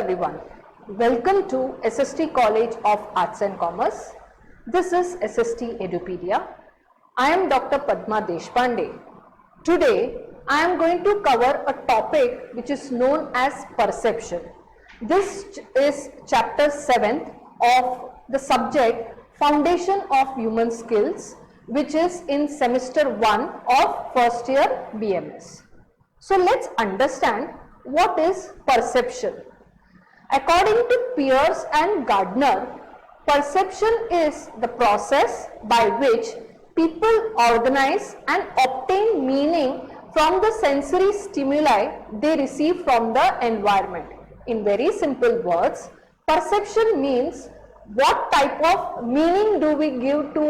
everyone. Welcome to SST College of Arts and Commerce. This is SST Edupedia. I am Dr. Padma Deshpande. Today, I am going to cover a topic which is known as perception. This is chapter 7 of the subject Foundation of Human Skills, which is in semester 1 of first year BMS. So let's understand what is perception. According to Peirce and Gardner, perception is the process by which people organize and obtain meaning from the sensory stimuli they receive from the environment. In very simple words, perception means what type of meaning do we give to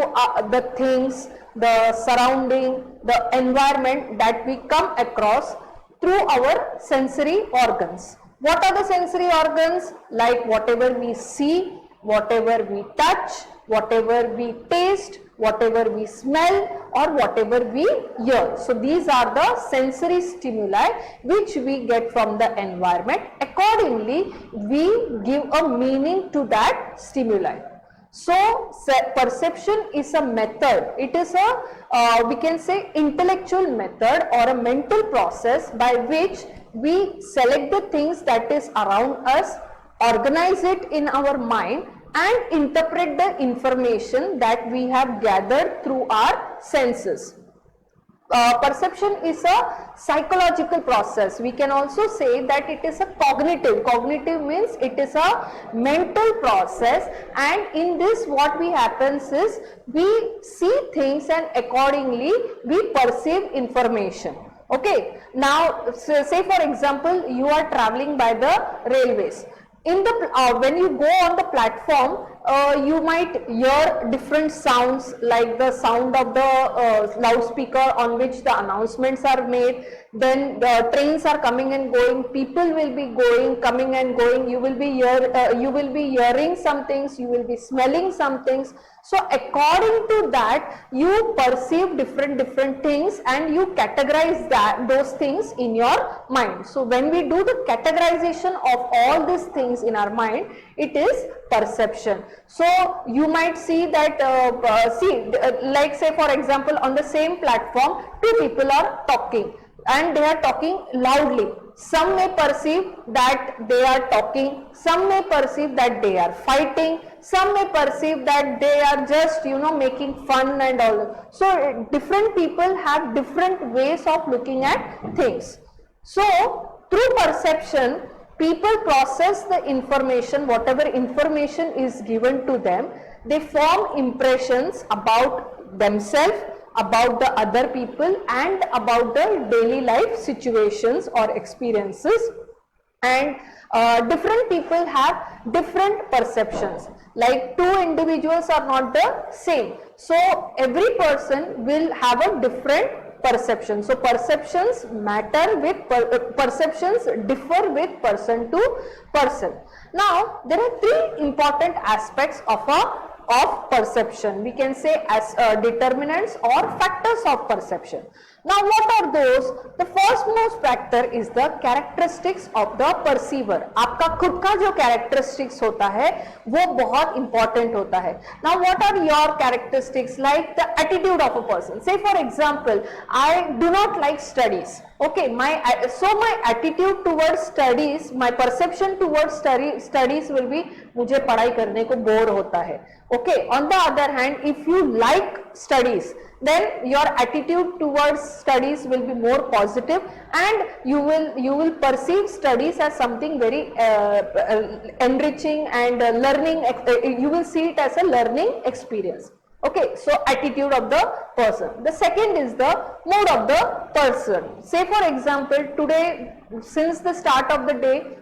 the things, the surrounding, the environment that we come across through our sensory organs. What are the sensory organs? Like whatever we see, whatever we touch, whatever we taste, whatever we smell, or whatever we hear. So these are the sensory stimuli which we get from the environment. Accordingly, we give a meaning to that stimuli. So perception is a method. It is a we can say intellectual method or a mental process by which we select the things that is around us, organize it in our mind, and interpret the information that we have gathered through our senses. Perception is a psychological process. We can also say that it is a cognitive. Cognitive means it is a mental process, and in this what we happens is we see things and accordingly we perceive information. Okay, now say for example you are traveling by the railways. In the when you go on the platform, you might hear different sounds, like the sound of the loudspeaker on which the announcements are made. Then the trains are coming and going, people will be coming and going. You will be hearing some things, you will be smelling some things. So according to that, you perceive different things and you categorize those things in your mind. So when we do the categorization of all these things in our mind, it is perception. So you might see that like say for example on the same platform, two people are talking and they are talking loudly. Some may perceive that they are talking, some may perceive that they are fighting, some may perceive that they are just making fun and all. So different people have different ways of looking at things. So through perception, people process the information, whatever information is given to them. They form impressions about themselves, about the other people, and about the daily life situations or experiences. And different people have different perceptions. Like two individuals are not the same. So every person will have a different perception. So perceptions matter with perceptions differ with person to person. Now there are three important aspects of perception. We can say as determinants or factors of perception. Now what are those? The first most factor is the characteristics of the perceiver. आपका खुद का जो characteristics होता है वो बहुत important होता है. Now what are your characteristics? Like the attitude of a person. Say for example, I do not like studies. Okay, my attitude towards studies, my perception towards studies will be मुझे पढ़ाई करने को bore होता है. Okay, on the other hand, if you like studies, then your attitude towards studies will be more positive, and you will perceive studies as something very enriching and learning. You will see it as a learning experience. Okay, so attitude of the person. The second is the mood of the person. Say for example, today, since the start of the day,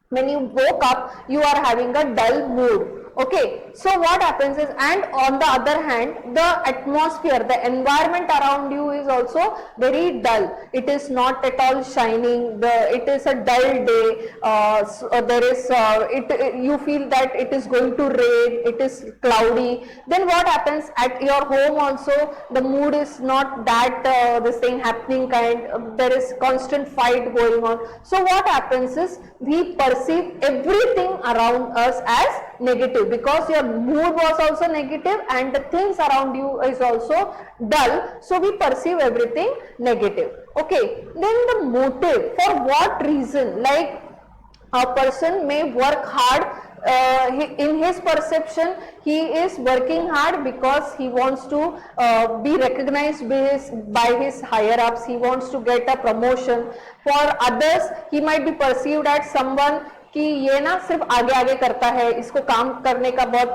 when you woke up, you are having a dull mood. Okay, so what happens is, and on the other hand, the atmosphere, the environment around you is also very dull. It is not at all shining. It is a dull day. There is you feel that it is going to rain. It is cloudy. Then what happens at your home also? The mood is not that this thing happening kind. There is constant fight going on. So what happens is, we perceive everything around us as negative, because your mood was also negative and the things around you is also dull, so we perceive everything negative. Okay, then the motive, for what reason, like a person may work hard, in his perception he is working hard because he wants to be recognized by his higher ups, he wants to get a promotion. For others he might be perceived as someone कि ये ना सिर्फ आगे आगे करता है, इसको काम करने का बहुत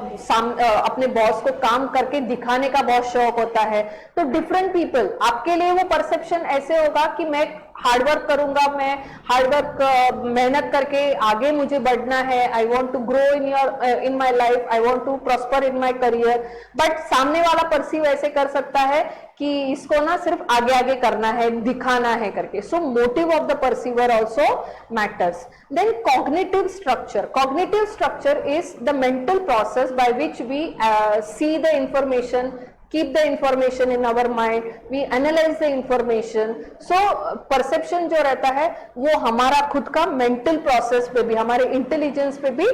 अपने बॉस को काम करके दिखाने का बहुत शौक होता है. तो डिफरेंट पीपल, आपके लिए वो परसेप्शन ऐसे होगा कि मैं हार्डवर्क करूंगा, मैं हार्डवर्क मेहनत करके आगे मुझे बढ़ना है, I want to grow in my life, I want to prosper in my career. But सामने वाला परसीव ऐसे कर सकता है कि इसको ना सिर्फ आगे आगे करना है, दिखाना है करके. So motive of the perceiver also matters. Then cognitive structure is the mental process by which we see the information, keep the information in our mind, we analyze the information. So perception जो रहता है वो हमारा खुद का mental process पे भी, हमारे intelligence पे भी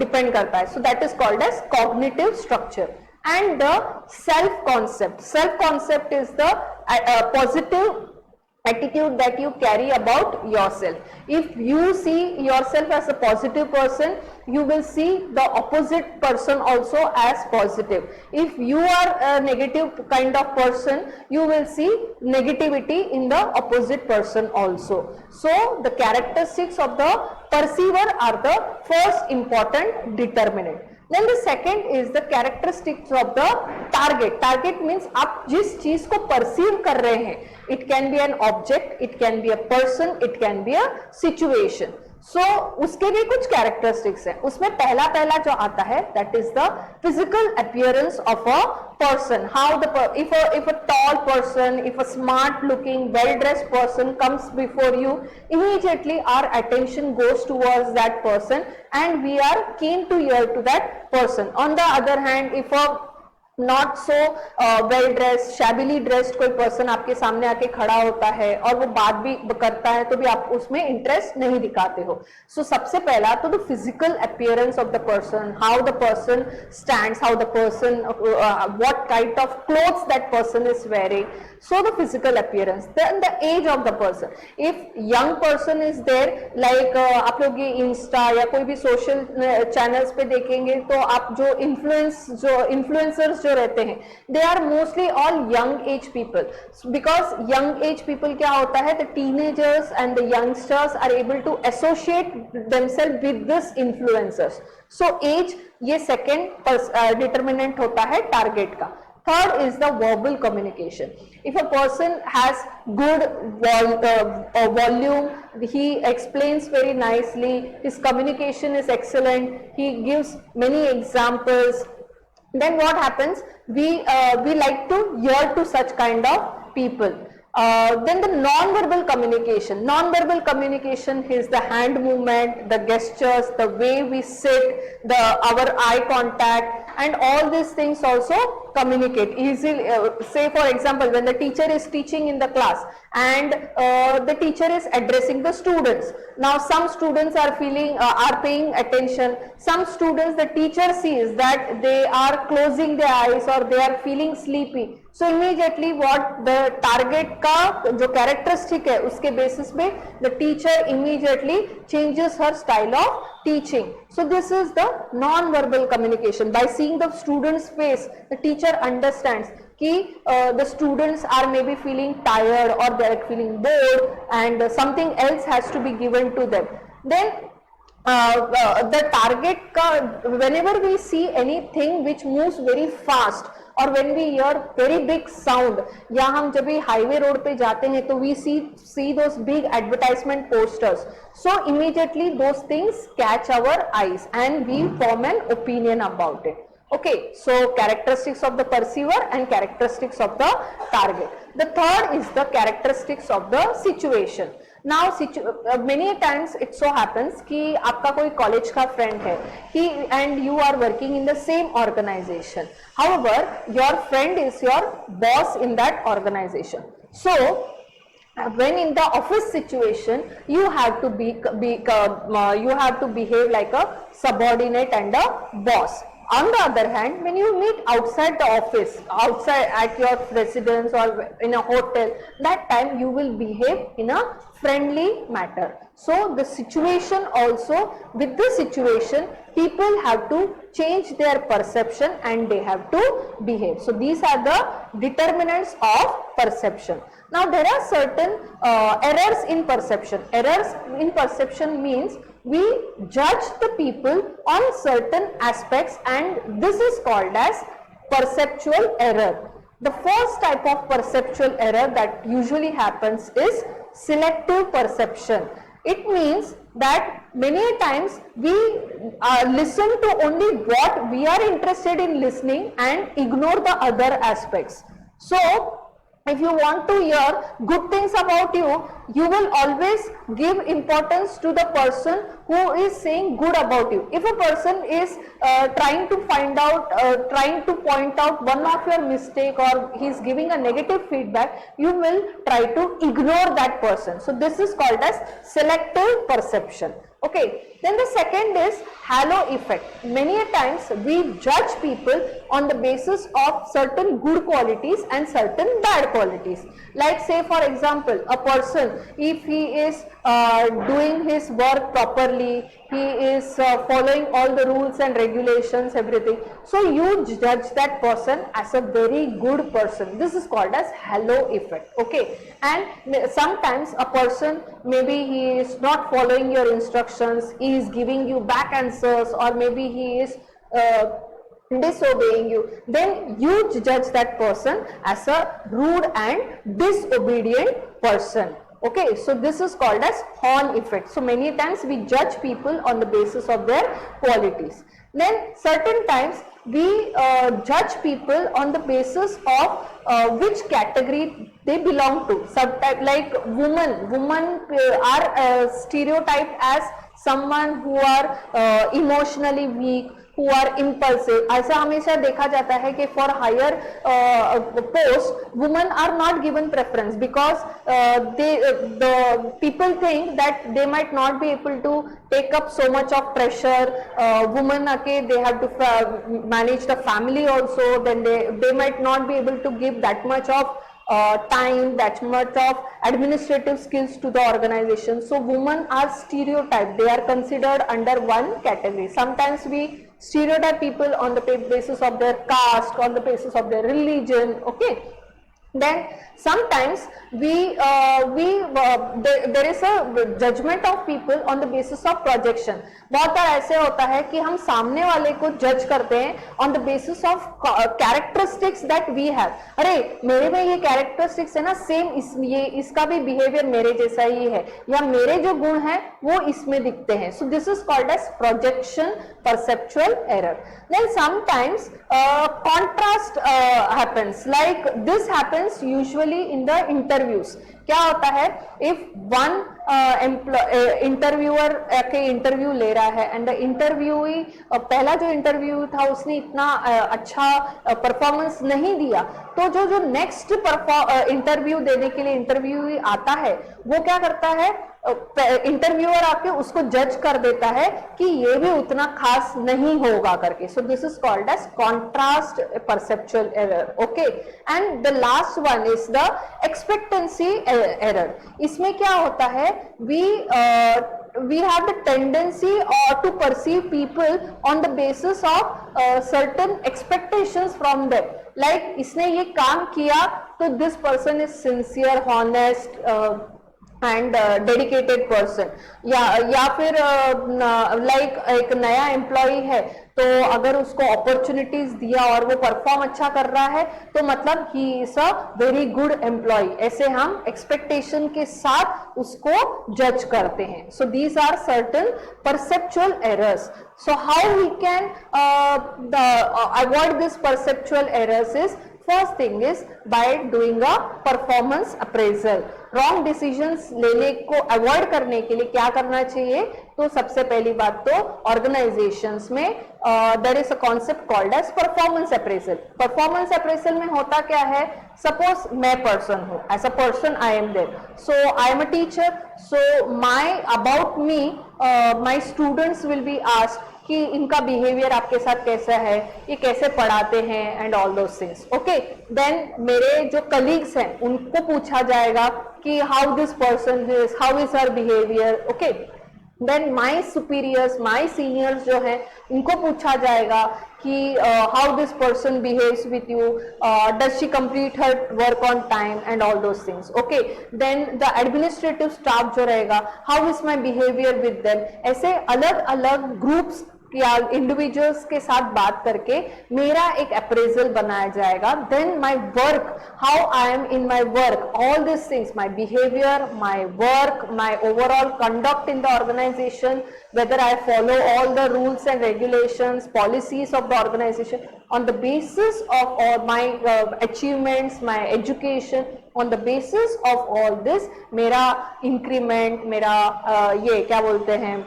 depend करता है. So that is called as cognitive structure. And the self concept is the positive attitude that you carry about yourself. If you see yourself as a positive person, you will see the opposite person also as positive. If you are a negative kind of person, you will see negativity in the opposite person also. So the characteristics of the perceiver are the first important determinant. Then the second is the characteristics of the target means आप जिस चीज को perceive कर रहे हैं, it can be an object, it can be a person, it can be a situation. So उसके भी कुछ characteristics हैं. उसमें पहला जो आता है, that is the physical appearance of a person. How if a tall person, if a smart looking well dressed person comes before you, immediately our attention goes towards that person and we are keen to hear to that person. On the other hand, if a not so well dressed, shabbily dressed कोई person आपके सामने आके खड़ा होता है और वो बात भी करता है, तो भी आप उसमें इंटरेस्ट नहीं दिखाते हो. सो सबसे पहला तो the physical appearance of the person, how the person stands, how the person, what kind of clothes that person is wearing. So the physical appearance, then the age of the person. If young person is there, like आप लोग ये Insta या कोई भी social channels पे देखेंगे तो आप जो इन्फ्लुएंसर्स जो रहते हैं, they are mostly all young age people, because young age people क्या होता है, the teenagers and the youngsters are able to associate themselves with this influencers. So age ये second determinant होता है target का. Third is the verbal communication. If a person has good volume, he explains very nicely, his communication is excellent, he gives many examples, then what happens? We like to hear to such kind of people. Then the non-verbal communication. Non-verbal communication is the hand movement, the gestures, the way we sit, our eye contact, and all these things also communicate easily. Say for example, when the teacher is teaching in the class and the teacher is addressing the students. Now some students are paying attention. Some students, the teacher sees that they are closing their eyes or they are feeling sleepy. So immediately what the target का जो characteristic है उसके basis पे the teacher immediately changes her style of teaching. So this is the non-verbal communication. By seeing the student's face, the teacher understands कि the students are maybe feeling tired or they are feeling bored and something else has to be given to them. Then the target ka, whenever we see anything which moves very fast और when we hear very big sound, या हम जब भी highway road पे जाते हैं तो we see those big advertisement posters, so immediately those things catch our eyes and we form an opinion about it. Okay, so characteristics of the perceiver and characteristics of the target. The third is the characteristics of the situation. Now many times it so happens कि आपका कोई college का friend है कि and you are working in the same organization. However, your friend is your boss in that organization. So when in the office situation, you have to you have to behave like a subordinate and a boss. On the other hand, when you meet outside the office, outside at your residence or in a hotel, that time you will behave in a friendly manner. So the situation also, with the situation, people have to change their perception and they have to behave. So these are the determinants of perception. Now there are certain errors in perception. Errors in perception means we judge the people on certain aspects, and this is called as perceptual error. The first type of perceptual error that usually happens is selective perception. It means that many times we listen to only what we are interested in listening and ignore the other aspects. So if you want to hear good things about you, you will always give importance to the person who is saying good about you. If a person is trying to point out one of your mistake, or he is giving a negative feedback, you will try to ignore that person. So this is called as selective perception. Okay, then the second is halo effect. Many times we judge people on the basis of certain good qualities and certain bad qualities. Like say for example, a person, if he is doing his work properly, he is following all the rules and regulations, everything, so you judge that person as a very good person. This is called as halo effect. Okay, and sometimes a person, maybe he is not following your instructions, he is giving you back answers, or maybe he is disobeying you, then you judge that person as a rude and disobedient person. Okay, so this is called as horn effect. So many times we judge people on the basis of their qualities. Then certain times we judge people on the basis of which category they belong to. Subtype, like women are stereotyped as someone who are emotionally weak, who are impulsive. ऐसा हमेशा देखा जाता है कि for higher post, women are not given preference because the people think that they might not be able to take up so much of pressure. Women, okay, they have to manage the family also. Then they might not be able to give that much of time, that much of administrative skills to the organization. So women are stereotyped. They are considered under one category. Sometimes we stereotype people on the basis of their caste, on the basis of their religion. Okay, then sometimes there is a judgment of people on the basis of projection. बहुत बार ऐसे होता है कि हम सामने वाले को जज करते हैं on the basis of characteristics that we have. अरे मेरे में ये characteristics है ना, सेम इसका भी behavior मेरे जैसा ही है, या मेरे जो गुण हैं वो इसमें दिखते हैं. So this is called as projection perceptual error. Then sometimes contrast happens. Like this happens usually in the interviews. क्या होता है, if one interviewer के इंटरव्यू ले रहा है एंड द इंटरव्यूई, पहला जो इंटरव्यू था उसने इतना अच्छा परफॉर्मेंस नहीं दिया, तो जो नेक्स्ट इंटरव्यू देने के लिए इंटरव्यूई आता है वो क्या करता है, इंटरव्यूअर आके उसको जज कर देता है कि ये भी उतना खास नहीं होगा करके. So this is called as contrast perceptual error. Okay, and the last one is the expectancy error. इसमें क्या होता है, we have the tendency to perceive people on the basis of certain expectations from them. Like इसने ये काम किया तो this person is sincere, honest, and dedicated person, या फिर लाइक एक नया एम्प्लॉय है तो अगर उसको अपॉर्चुनिटीज दिया और वो परफॉर्म अच्छा कर रहा है तो मतलब he is a very good employee, ऐसे हम एक्सपेक्टेशन के साथ उसको जज करते हैं. So these are certain perceptual errors. So how we can avoid this perceptual errors is, first thing is by doing a performance appraisal. Wrong decisions लेने को avoid करने के लिए क्या करना चाहिए, तो सबसे पहली बात तो organizations में there is a concept called as performance appraisal. Performance appraisal में होता क्या है, suppose मैं person हूँ, as a person I am there, so I am a teacher, so about me my students will be asked कि इनका behaviour आपके साथ कैसा है, ये कैसे पढ़ाते हैं and all those things. Okay, then मेरे जो कलीग्स हैं उनको पूछा जाएगा कि how this person is, how is her behaviour. Okay, then my superiors, my seniors जो है उनको पूछा जाएगा कि how this person behaves with you, does she complete her work on time and all those things. Okay, then the administrative staff जो रहेगा, how is my behaviour with them. ऐसे अलग अलग ग्रुप्स या इंडिविजुअल्स के साथ बात करके मेरा एक अप्रेजल बनाया जाएगा. Then my work, how I am in my work, all this things, my behaviour, my work, my overall conduct in the organisation, whether I follow all the rules and regulations, policies of the organization. On the basis of all my achievements, my education, on the basis of all this, मेरा increment, मेरा ये क्या बोलते हैं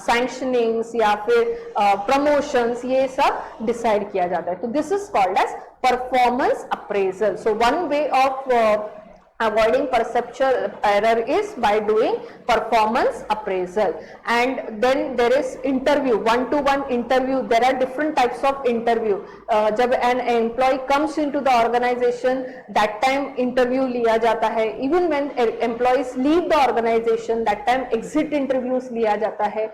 sanctionings या फिर promotions, ये सब decide किया जाता है. तो this is called as performance appraisal. So one way of avoiding perceptual error is by doing performance appraisal. And then there is interview, one-to-one interview. There are different types of interview. जब an employee comes into the organization, that time interview लिया जाता है. Even when employees leave the organization, that time exit interviews लिया जाता है.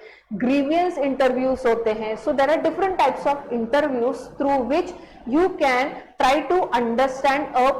Grievance interviews होते हैं. So there are different types of interviews through which you can try to understand a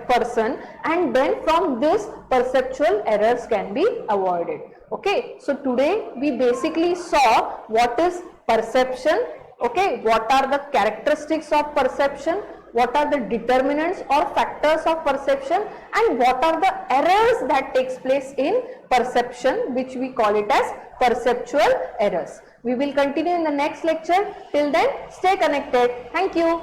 person, and then from this perceptual errors can be avoided. Okay, so today we basically saw what is perception. Okay, what are the characteristics of perception, what are the determinants or factors of perception, and what are the errors that takes place in perception, which we call it as perceptual errors. We will continue in the next lecture. Till then, stay connected. Thank you.